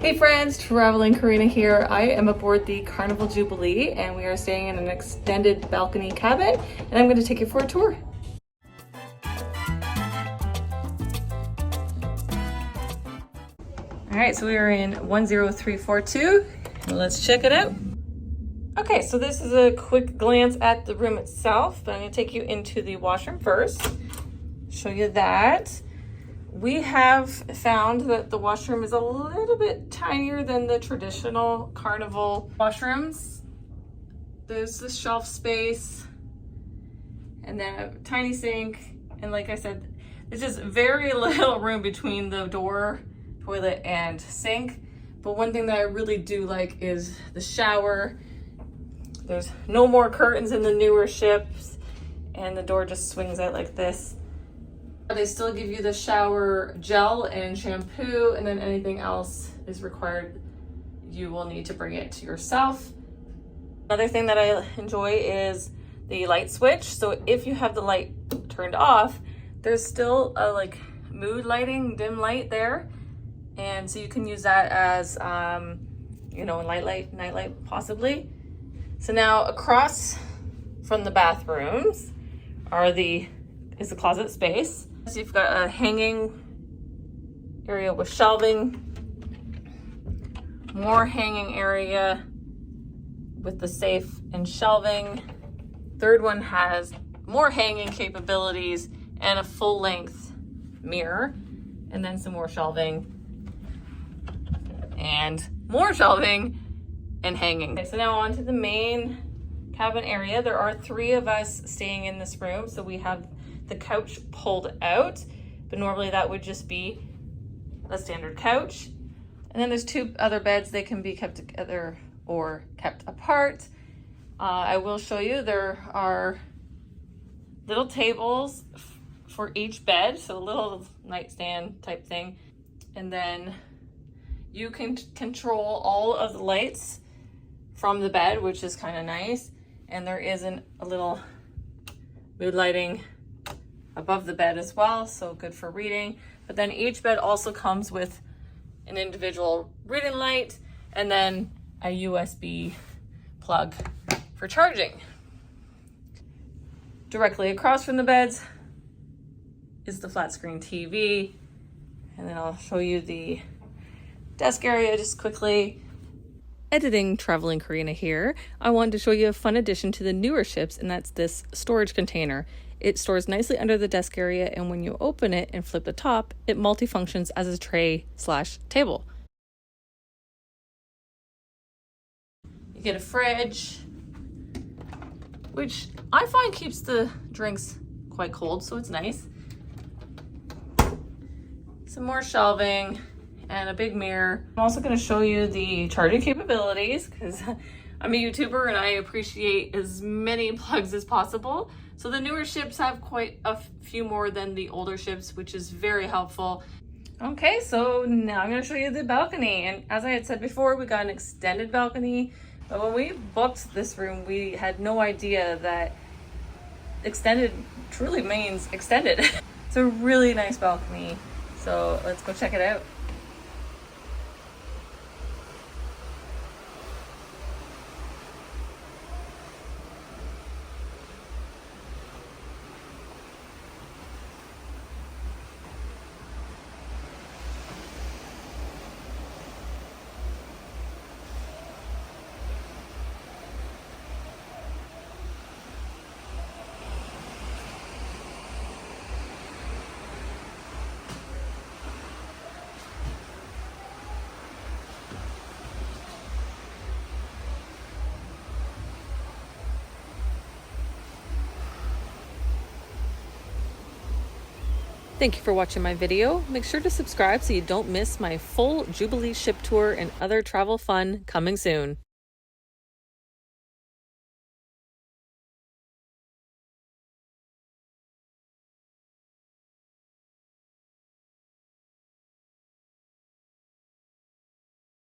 Hey friends, Traveling Karina here. I am aboard the Carnival Jubilee and we are staying in an extended balcony cabin and I'm going to take you for a tour. Alright, so we are in 10342 and let's check it out. Okay, so this is a quick glance at the room itself, but I'm going to take you into the washroom first, show you that. We have found that the washroom is a little bit tinier than the traditional Carnival washrooms. There's the shelf space and then a tiny sink. And like I said, there's just very little room between the door, toilet, and sink. But one thing that I really do like is the shower. There's no more curtains in the newer ships and the door just swings out like this. They still give you the shower gel and shampoo, and then anything else is required, you will need to bring it to yourself. Another thing that I enjoy is the light switch. So if you have the light turned off, there's still a like mood lighting, dim light there. And so you can use that as, you know, night light possibly. So now across from the bathrooms is the closet space. So you've got a hanging area with shelving, more hanging area with the safe and shelving. Third one has more hanging capabilities and a full length mirror, and then some more shelving and more shelving and hanging. Okay, so now on to the main cabin area. There are 3 of us staying in this room, so we have the couch pulled out, but normally that would just be a standard couch. And then there's 2 other beds. They can be kept together or kept apart. I will show you there are little tables for each bed, so a little nightstand type thing. And then you can control all of the lights from the bed, which is kind of nice. And there is a little mood lighting above the bed as well, so good for reading. But then each bed also comes with an individual reading light and then a USB plug for charging. Directly across from the beds is the flat screen TV. And then I'll show you the desk area just quickly. Editing Traveling Karina here. I wanted to show you a fun addition to the newer ships, and that's this storage container. It stores nicely under the desk area, and when you open it and flip the top, it multifunctions as a tray/table. You get a fridge, which I find keeps the drinks quite cold, so it's nice. Some more shelving and a big mirror. I'm also going to show you the charging capabilities because I'm a YouTuber and I appreciate as many plugs as possible. So the newer ships have quite a few more than the older ships, which is very helpful. Okay, so now I'm going to show you the balcony. And as I had said before, we got an extended balcony. But when we booked this room, we had no idea that extended truly means extended. It's a really nice balcony. So let's go check it out. Thank you for watching my video. Make sure to subscribe so you don't miss my full Jubilee ship tour and other travel fun coming soon.